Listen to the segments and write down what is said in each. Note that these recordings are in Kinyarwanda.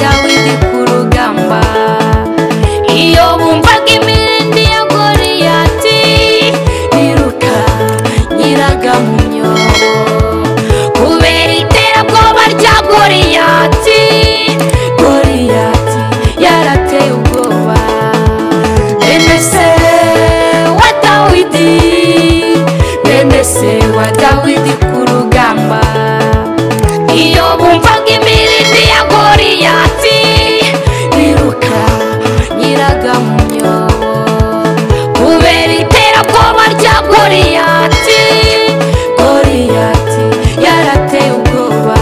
Dawidi ku rugamba. Iyo bumvaga imirindi ya Goliyati biruka nyiraga mu myobo kubera iterabwoba rya Goliyati. Goliyati yarateye ubwoba. Bene se wa Dawidi ku rugamba. Iyo bumvaga imirindi ya Goliyati biruka nyiraga mu myobo kubera iterabwoba rya Goliyati. Goliyati yarateye ubwoba.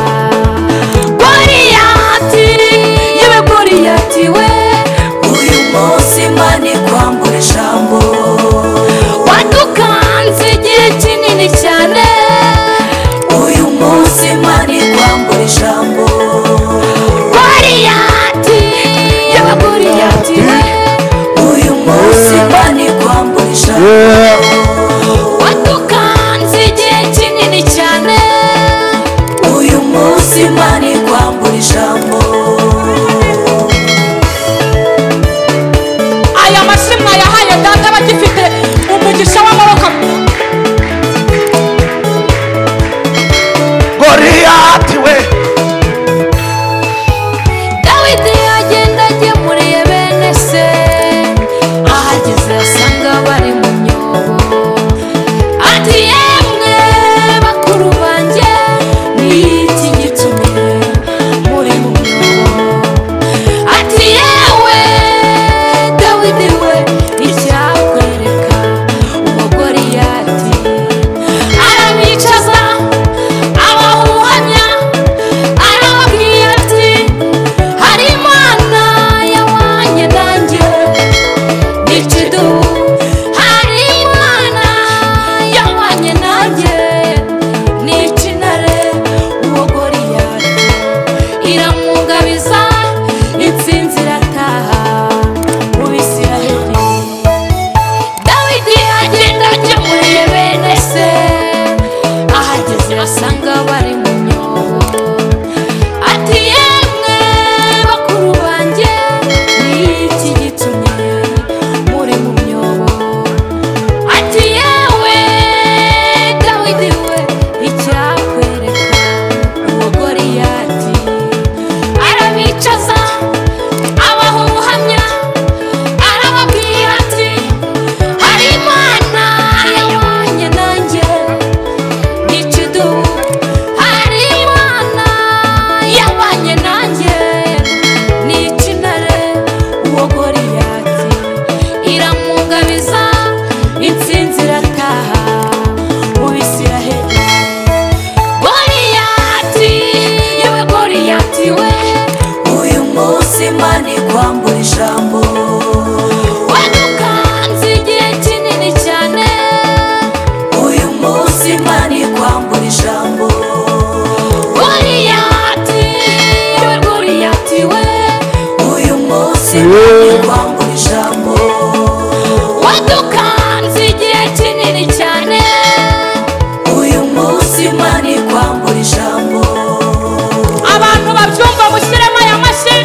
Goliyati, yewe Goliyati we, uyu munsi Imana ikwambura ijambo. wadukanze igihe kinini cyane. Uyu munsi Imana ikwambura ijambo. Goliyati, yewe Goliyati we, Uyu munsi Imana ikwambura ijambo. wadukanze igihe kinini cyane. Uyu munsi Imana ikwambura ijambo. aya mashimwe yahaye data bagifite umugisha w'amaboko. Goliyati we, Dawidi agenda agemuriye bene se, ahageze asanga bari mu myobo. Ati yemwe bakuru banjye, ni iki gitumye muri mu myobo? Ati yewe Dawidi we, icyakwereka uwo Goliyati. Arabicaza abahuhamya, arababwira ati hari Imana yabanye nanjye n'ikidu. Hari Imana yabanye nanjye n'ikintare. Uwo Goliyati iramugabiza, intsinzi irataha mu Bisiraheli. Dawidi agenda agemuriye bene se, ahageze asanga bari mu myobo. Ati yemwe bakuru banjye, ni iki gitumye muri mu myobo? Ati yewe Dawidi we, icyakwereka uwo Goliyati. Arabicaza abaha ubuhamya, arababwira ati hari Imana yabanye nanjye n'ikidu. Hari Imana yabanye nanjye n'ikintare. Uwo Goliyati iramugabiza, intsinzi irataha mu Bisiraheli. Goliyati, yewe Goliyati we, Uyu munsi Imana ikwambura ijambo. wadukanze igihe kinini cyane. Uyu munsi Imana ikwambura ijambo. Goliyati, yewe Goliyati we, Uyu munsi Imana ikwambura ijambo. wadukanze igihe kinini cyane. Uyu munsi Imana ikwambura ijambo. abantu babyumva mushyiremo aya mashyi.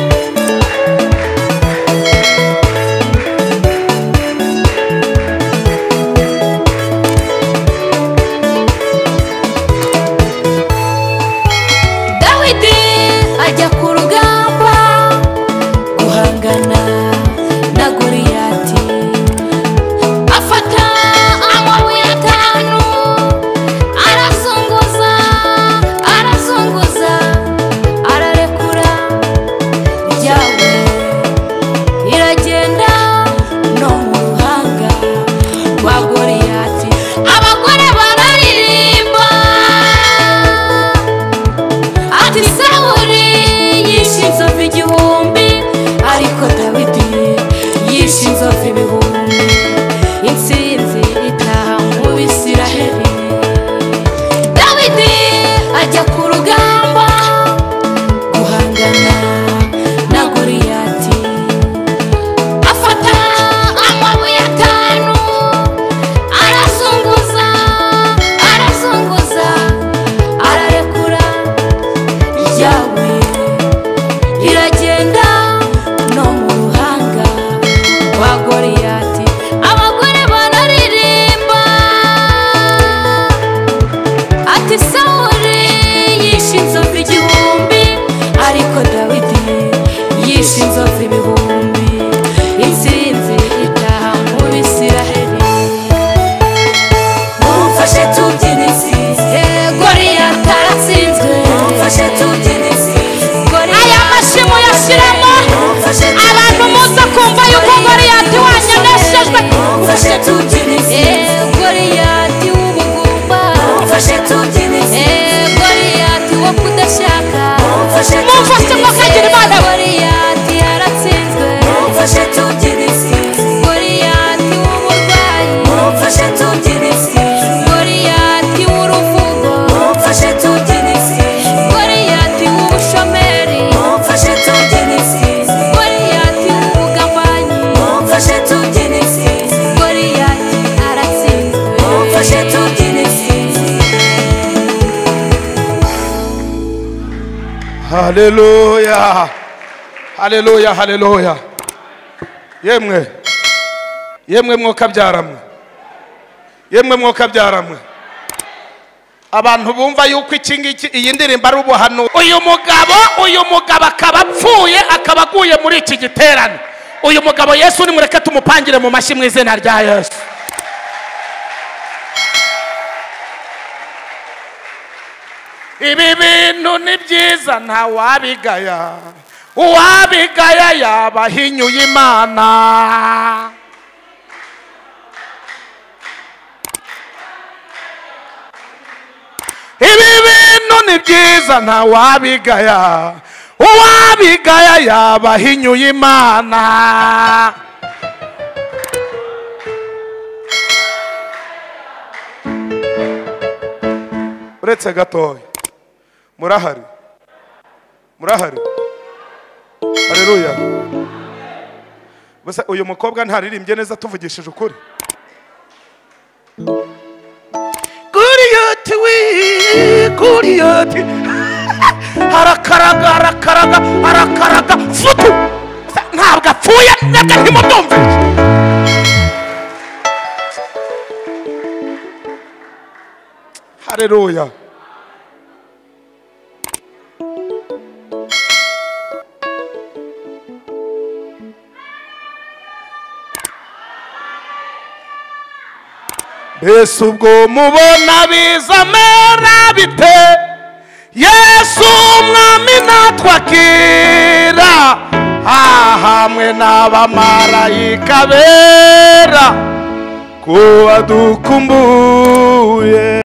Dawidi ajya ku rugamba guhangana na Goliyati. Afata amabuye atanu, arazunguza, arazunguza, ararekura. Ryawe iragenda no mu ruhanga rwa Goliyati. Abagore bararirimba ati Sawuli yishe inzovu igihumbi, ariko Dawidi yishe inzovu ibihumbi. Intsinzi itaha mu Bisiraheli. Dawidi ajya ku rugamba guhangana na Goliyati. Afata amabuye atanu, arazunguza, arazunguza, ararekura. Ryawe iragenda Haleluya, haleluya, haleluya. Yemwe mwokabyaramwe, yemwe mwokabyaramwe, abantu bumva yuko iki ngiki iyi ndirimbo ari ubuhanu. Uyu mugabo akaba apfuye, akaba aguye muri iki giterane. Uyu mugabo Yesu nimureke tumupangire mu mashyi mu izina rya Yesu. Ibi bintu ni byiza nta wabigaya, uwabigaya yaba ahinyuye Imana. Ibi bintu ni byiza nta wabigaya, uwabigaya yaba ahinyuye Imana. Uretse gatoya, murahari? Haleluya. Bose uyu mukobwa ntaririmbye neza tuvugishije ukuri. Kuriyoti arakaraga futu ntabwo apfuye nabwo ntimutumve. Haleluya. Yesu ubwo mubona bizamera bite, Yesu umwami natwakira hamwe n'abamarayika bera kuba dukumbuye.